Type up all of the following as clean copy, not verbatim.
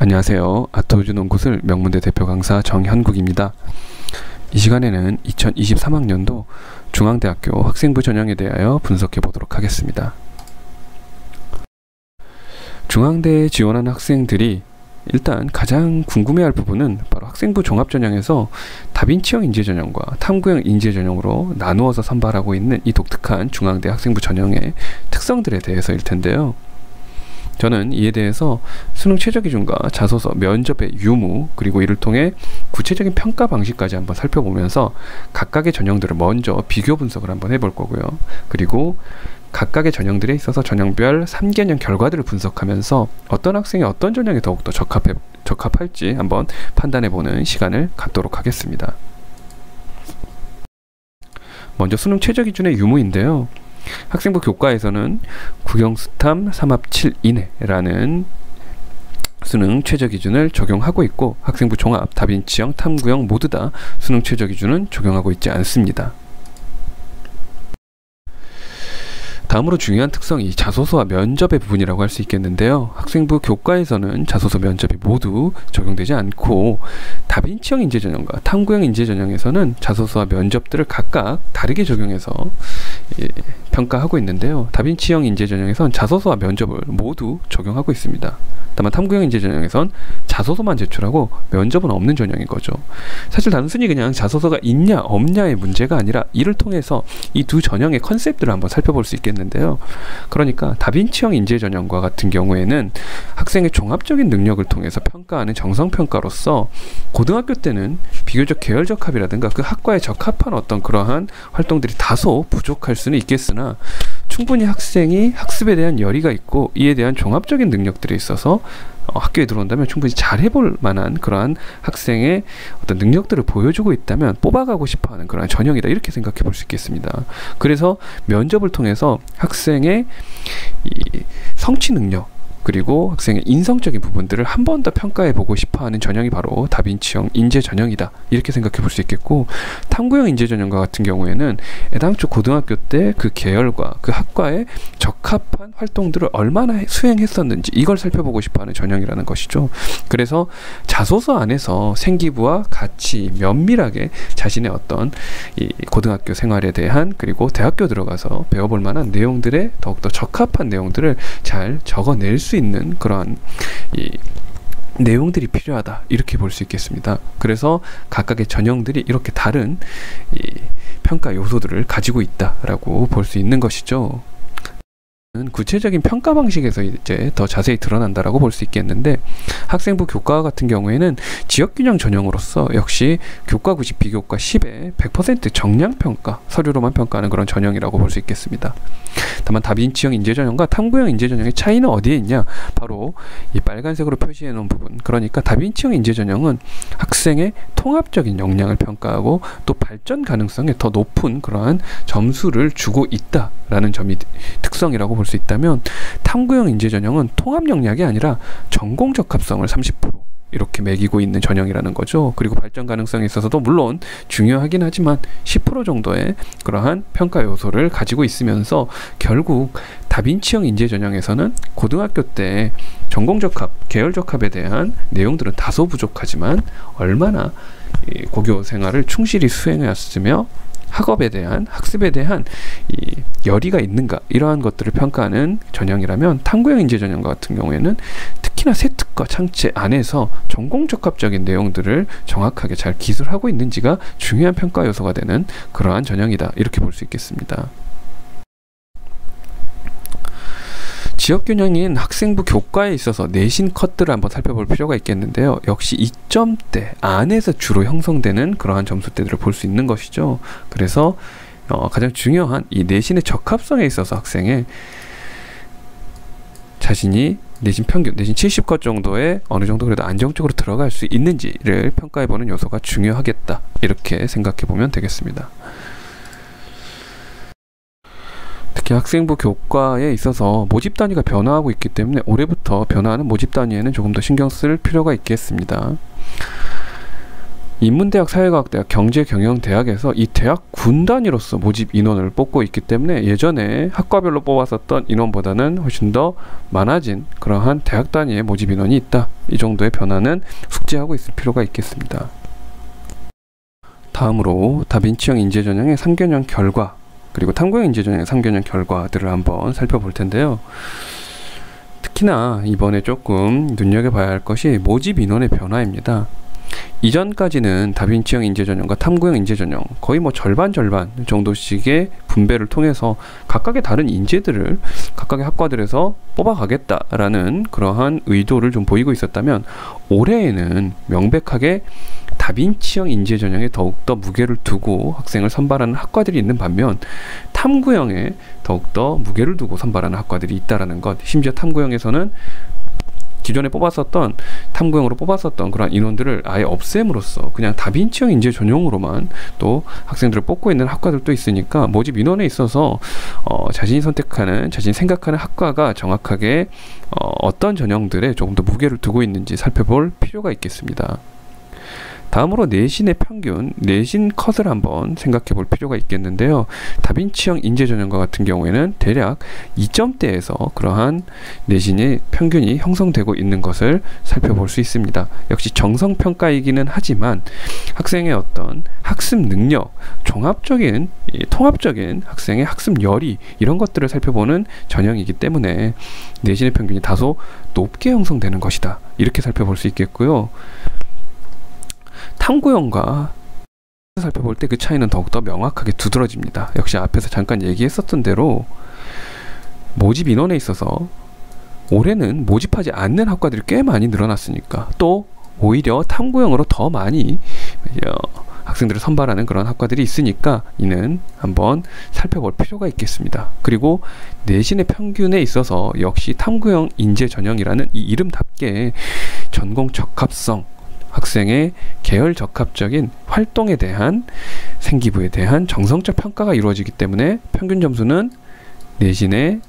안녕하세요. 아토우즈 농굿을 명문대 대표 강사 정현국입니다. 이 시간에는 2023학년도 중앙대학교 학생부 전형에 대하여 분석해 보도록 하겠습니다. 중앙대에 지원하는 학생들이 일단 가장 궁금해할 부분은 바로 학생부 종합전형에서 다빈치형 인재전형과 탐구형 인재전형으로 나누어서 선발하고 있는 이 독특한 중앙대 학생부 전형의 특성들에 대해서일 텐데요. 저는 이에 대해서 수능 최저기준과 자소서, 면접의 유무, 그리고 이를 통해 구체적인 평가 방식까지 한번 살펴보면서 각각의 전형들을 먼저 비교 분석을 한번 해볼 거고요. 그리고 각각의 전형들에 있어서 전형별 3개년 결과들을 분석하면서 어떤 학생이 어떤 전형에 더욱더 적합할지 한번 판단해보는 시간을 갖도록 하겠습니다. 먼저 수능 최저기준의 유무인데요. 학생부 교과에서는 국영수탐 3합7 이내라는 수능 최저기준을 적용하고 있고, 학생부 종합, 다빈치형, 탐구형 모두 다 수능 최저기준은 적용하고 있지 않습니다. 다음으로 중요한 특성이 자소서와 면접의 부분이라고 할 수 있겠는데요. 학생부 교과에서는 자소서, 면접이 모두 적용되지 않고, 다빈치형 인재전형과 탐구형 인재전형에서는 자소서와 면접들을 각각 다르게 적용해서 평가하고 있는데요. 다빈치형 인재전형에선 자소서와 면접을 모두 적용하고 있습니다. 다만 탐구형 인재전형에선 자소서만 제출하고 면접은 없는 전형인 거죠. 사실 단순히 그냥 자소서가 있냐 없냐의 문제가 아니라 이를 통해서 이 두 전형의 컨셉들을 한번 살펴볼 수 있겠는데요. 그러니까 다빈치형 인재전형과 같은 경우에는 학생의 종합적인 능력을 통해서 평가하는 정성평가로서 고등학교 때는 비교적 계열적합이라든가 그 학과에 적합한 어떤 그러한 활동들이 다소 부족할 수는 있겠으나, 충분히 학생이 학습에 대한 열의가 있고 이에 대한 종합적인 능력들이 있어서 학교에 들어온다면 충분히 잘 해볼 만한 그러한 학생의 어떤 능력들을 보여주고 있다면 뽑아가고 싶어하는 그러한 전형이다, 이렇게 생각해 볼 수 있겠습니다. 그래서 면접을 통해서 학생의 이 성취 능력, 그리고 학생의 인성적인 부분들을 한 번 더 평가해 보고 싶어하는 전형이 바로 다빈치형 인재 전형이다, 이렇게 생각해 볼 수 있겠고, 탐구형 인재 전형과 같은 경우에는 애당초 고등학교 때 그 계열과 그 학과에 적합한 활동들을 얼마나 수행했었는지 이걸 살펴보고 싶어하는 전형이라는 것이죠. 그래서 자소서 안에서 생기부와 같이 면밀하게 자신의 어떤 이 고등학교 생활에 대한, 그리고 대학교 들어가서 배워볼 만한 내용들에 더욱더 적합한 내용들을 잘 적어낼 수 있는 그러한 이 내용들이 필요하다, 이렇게 볼 수 있겠습니다. 그래서 각각의 전형들이 이렇게 다른 이 평가 요소들을 가지고 있다라고 볼 수 있는 것이죠. 구체적인 평가 방식에서 이제 더 자세히 드러난다라고 볼 수 있겠는데, 학생부 교과 같은 경우에는 지역균형 전형으로서 역시 교과 90, 비교과 10에 100% 정량평가, 서류로만 평가하는 그런 전형이라고 볼 수 있겠습니다. 다만 다빈치형 인재전형과 탐구형 인재전형의 차이는 어디에 있냐? 바로 이 빨간색으로 표시해 놓은 부분. 그러니까 다빈치형 인재전형은 학생의 통합적인 역량을 평가하고 또 발전 가능성에 더 높은 그러한 점수를 주고 있다라는 점이 특성이라고 볼 수 있다면, 탐구형 인재전형은 통합 역량이 아니라 전공 적합성을 30% 이렇게 매기고 있는 전형이라는 거죠. 그리고 발전 가능성에 있어서도 물론 중요하긴 하지만 10% 정도의 그러한 평가 요소를 가지고 있으면서, 결국 다빈치형 인재 전형에서는 고등학교 때 전공 적합, 계열 적합에 대한 내용들은 다소 부족하지만 얼마나 고교 생활을 충실히 수행했으며 학업에 대한, 학습에 대한 이 열의가 있는가, 이러한 것들을 평가하는 전형이라면, 탐구형 인재 전형 같은 경우에는 특히나 세특과 창체 안에서 전공 적합적인 내용들을 정확하게 잘 기술하고 있는지가 중요한 평가 요소가 되는 그러한 전형이다, 이렇게 볼 수 있겠습니다. 지역균형인 학생부 교과에 있어서 내신 컷들을 한번 살펴볼 필요가 있겠는데요. 역시 2점대 안에서 주로 형성되는 그러한 점수대들을 볼 수 있는 것이죠. 그래서 가장 중요한 이 내신의 적합성에 있어서 학생의 자신이 내신 평균, 내신 70컷 정도에 어느 정도 그래도 안정적으로 들어갈 수 있는지를 평가해보는 요소가 중요하겠다, 이렇게 생각해보면 되겠습니다. 특히 학생부 교과에 있어서 모집 단위가 변화하고 있기 때문에 올해부터 변화하는 모집 단위에는 조금 더 신경 쓸 필요가 있겠습니다. 인문대학, 사회과학대학, 경제경영대학에서 이 대학 군 단위로서 모집 인원을 뽑고 있기 때문에 예전에 학과별로 뽑았었던 인원보다는 훨씬 더 많아진 그러한 대학 단위의 모집 인원이 있다. 이 정도의 변화는 숙지하고 있을 필요가 있겠습니다. 다음으로 다빈치형 인재전형의 3개년 결과, 그리고 탐구형 인재전형의 3개년 결과들을 한번 살펴볼 텐데요. 특히나 이번에 조금 눈여겨봐야 할 것이 모집 인원의 변화입니다. 이전까지는 다빈치형 인재전형과 탐구형 인재전형 거의 뭐 절반 정도씩의 분배를 통해서 각각의 다른 인재들을 각각의 학과들에서 뽑아가겠다라는 그러한 의도를 좀 보이고 있었다면, 올해에는 명백하게 다빈치형 인재전형에 더욱더 무게를 두고 학생을 선발하는 학과들이 있는 반면, 탐구형에 더욱더 무게를 두고 선발하는 학과들이 있다라는 것. 심지어 탐구형에서는 기존에 탐구형으로 뽑았었던 그런 인원들을 아예 없앰으로써 그냥 다빈치형 인재 전용으로만 또 학생들을 뽑고 있는 학과들도 있으니까, 모집 인원에 있어서 자신이 생각하는 학과가 정확하게 어떤 전형들에 조금 더 무게를 두고 있는지 살펴볼 필요가 있겠습니다. 다음으로 내신의 평균, 내신 컷을 한번 생각해 볼 필요가 있겠는데요. 다빈치형 인재전형과 같은 경우에는 대략 2점대에서 그러한 내신의 평균이 형성되고 있는 것을 살펴볼 수 있습니다. 역시 정성평가이기는 하지만 학생의 어떤 학습 능력, 통합적인 학생의 학습 열의, 이런 것들을 살펴보는 전형이기 때문에 내신의 평균이 다소 높게 형성되는 것이다. 이렇게 살펴볼 수 있겠고요. 탐구형과 살펴볼 때 그 차이는 더욱더 명확하게 두드러집니다. 역시 앞에서 잠깐 얘기했었던 대로 모집 인원에 있어서 올해는 모집하지 않는 학과들이 꽤 많이 늘어났으니까, 또 오히려 탐구형으로 더 많이 학생들을 선발하는 그런 학과들이 있으니까 이는 한번 살펴볼 필요가 있겠습니다. 그리고 내신의 평균에 있어서 역시 탐구형 인재 전형이라는 이 이름답게 전공 적합성, 학생의 계열 적합적인 활동에 대한, 생기부에 대한 정성적 평가가 이루어지기 때문에 평균 점수는 내신의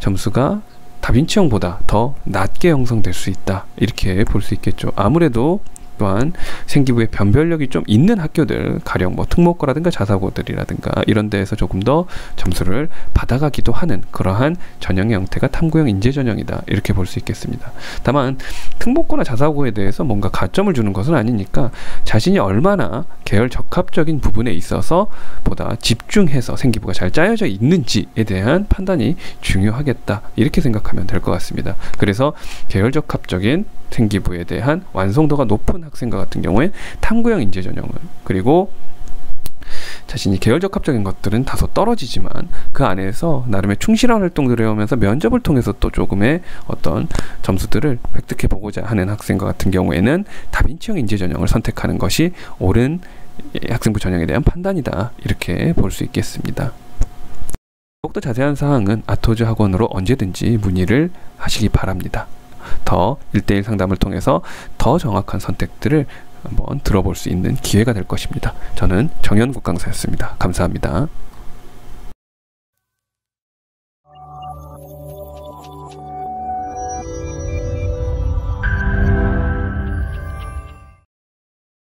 점수가 다빈치형보다 더 낮게 형성될 수 있다. 이렇게 볼 수 있겠죠. 아무래도 또한 생기부에 변별력이 좀 있는 학교들, 가령 뭐 특목고라든가 자사고들이라든가 이런 데에서 조금 더 점수를 받아가기도 하는 그러한 전형의 형태가 탐구형 인재전형이다. 이렇게 볼 수 있겠습니다. 다만 특목고나 자사고에 대해서 뭔가 가점을 주는 것은 아니니까 자신이 얼마나 계열 적합적인 부분에 있어서 보다 집중해서 생기부가 잘 짜여져 있는지에 대한 판단이 중요하겠다. 이렇게 생각하면 될 것 같습니다. 그래서 계열 적합적인 생기부에 대한 완성도가 높은 학생과 같은 경우에 탐구형 인재전형을, 그리고 자신이 계열적합적인 것들은 다소 떨어지지만 그 안에서 나름의 충실한 활동들을 해오면서 면접을 통해서 또 조금의 어떤 점수들을 획득해 보고자 하는 학생과 같은 경우에는 다빈치형 인재전형을 선택하는 것이 옳은 학생부 전형에 대한 판단이다. 이렇게 볼 수 있겠습니다. 더욱더 자세한 사항은 아토즈 학원으로 언제든지 문의를 하시기 바랍니다. 더 1:1 상담을 통해서 더 정확한 선택들을 한번 들어볼 수 있는 기회가 될 것입니다. 저는 정현국 강사였습니다. 감사합니다.